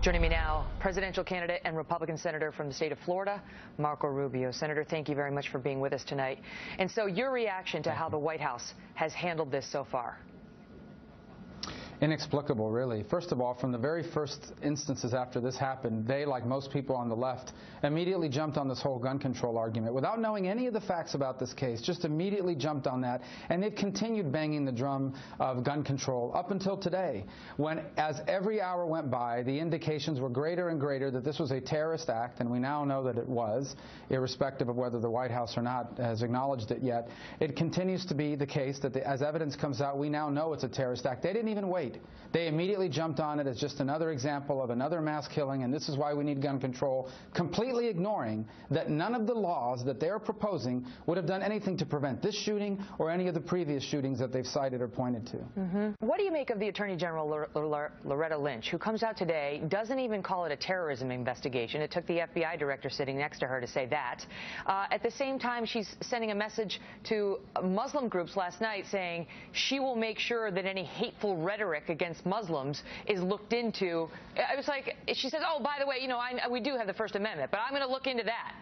Joining me now, presidential candidate and Republican senator from the state of Florida, Marco Rubio. Senator, thank you very much for being with us tonight. And so your reaction to how the White House has handled this so far? Inexplicable, really. First of all, from the very first instances after this happened, they, like most people on the left, immediately jumped on this whole gun control argument without knowing any of the facts about this case, just immediately jumped on that, and they've continued banging the drum of gun control up until today, when, as every hour went by, the indications were greater and greater that this was a terrorist act, and we now know that it was, irrespective of whether the White House or not has acknowledged it yet. It continues to be the case that, as evidence comes out, we now know it's a terrorist act. They didn't even wait. They immediately jumped on it as just another example of another mass killing, and this is why we need gun control, completely ignoring that none of the laws that they're proposing would have done anything to prevent this shooting or any of the previous shootings that they've cited or pointed to. What do you make of the Attorney General Loretta Lynch, who comes out today, doesn't even call it a terrorism investigation? It took the FBI director sitting next to her to say that. At the same time, she's sending a message to Muslim groups last night saying she will make sure that any hateful rhetoric against Muslims is looked into. I was like, she says, oh, by the way, you know, we do have the First Amendment, but I'm going to look into that.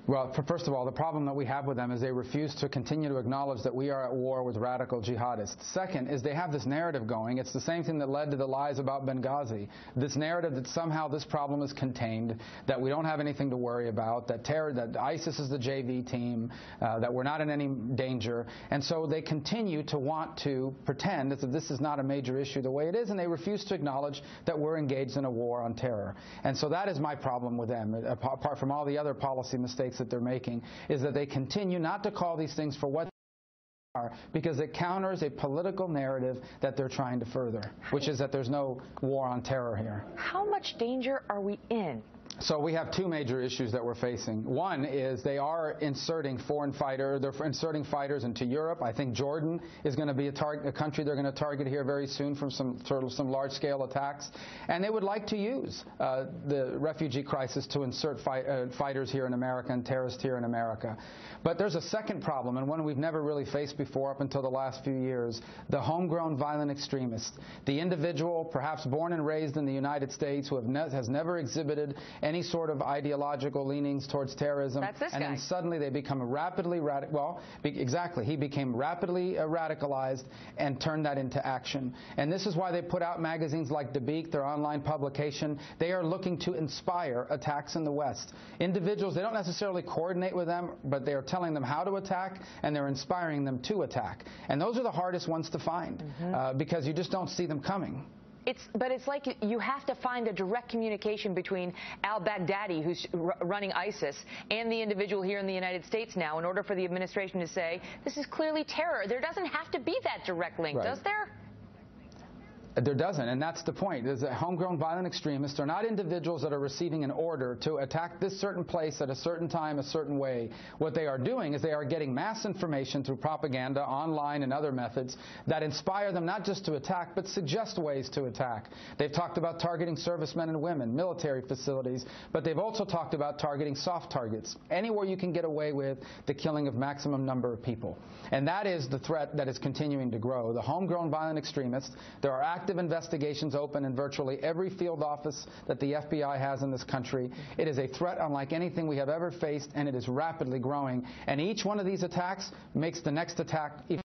Well, first of all, the problem that we have with them is they refuse to continue to acknowledge that we are at war with radical jihadists. Second is they have this narrative going. It's the same thing that led to the lies about Benghazi. This narrative that somehow this problem is contained, that we don't have anything to worry about, that ISIS is the JV team, that we're not in any danger. And so they continue to want to pretend that this is not a major issue the way it is, and they refuse to acknowledge that we're engaged in a war on terror. And so that is my problem with them, apart from all the other policy mistakes that they're making, is that they continue not to call these things for what they are, because it counters a political narrative that they're trying to further, which is that there's no war on terror here. How much danger are we in? So we have two major issues that we're facing. One is they are inserting foreign fighters. They're inserting fighters into Europe. I think Jordan is going to be a country they're going to target here very soon from some large-scale attacks. And they would like to use the refugee crisis to insert fighters here in America and terrorists here in America. But there's a second problem, and one we've never really faced before up until the last few years: the homegrown violent extremist, the individual, perhaps born and raised in the United States, who has never exhibited any sort of ideological leanings towards terrorism. That's this guy. Then suddenly they become rapidly exactly. He became rapidly radicalized and turned that into action. And this is why they put out magazines like Dominick, their online publication. They are looking to inspire attacks in the West. Individuals, they don't necessarily coordinate with them, but they are telling them how to attack, and they're inspiring them to attack. And those are the hardest ones to find because you just don't see them coming. But it's like you have to find a direct communication between al-Baghdadi, who's running ISIS, and the individual here in the United States now in order for the administration to say, this is clearly terror. There doesn't have to be that direct link, does there? There doesn't, and that's the point. Is that homegrown violent extremists are not individuals that are receiving an order to attack this certain place at a certain time, a certain way. What they are doing is they are getting mass information through propaganda, online, and other methods that inspire them not just to attack, but suggest ways to attack. They've talked about targeting servicemen and women, military facilities, but they've also talked about targeting soft targets, anywhere you can get away with the killing of maximum number of people. And that is the threat that is continuing to grow. The homegrown violent extremists, there are active investigations open in virtually every field office that the FBI has in this country. It is a threat unlike anything we have ever faced, and it is rapidly growing. And each one of these attacks makes the next attack even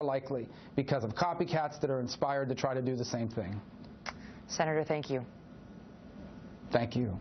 more likely because of copycats that are inspired to try to do the same thing. Senator, thank you. Thank you.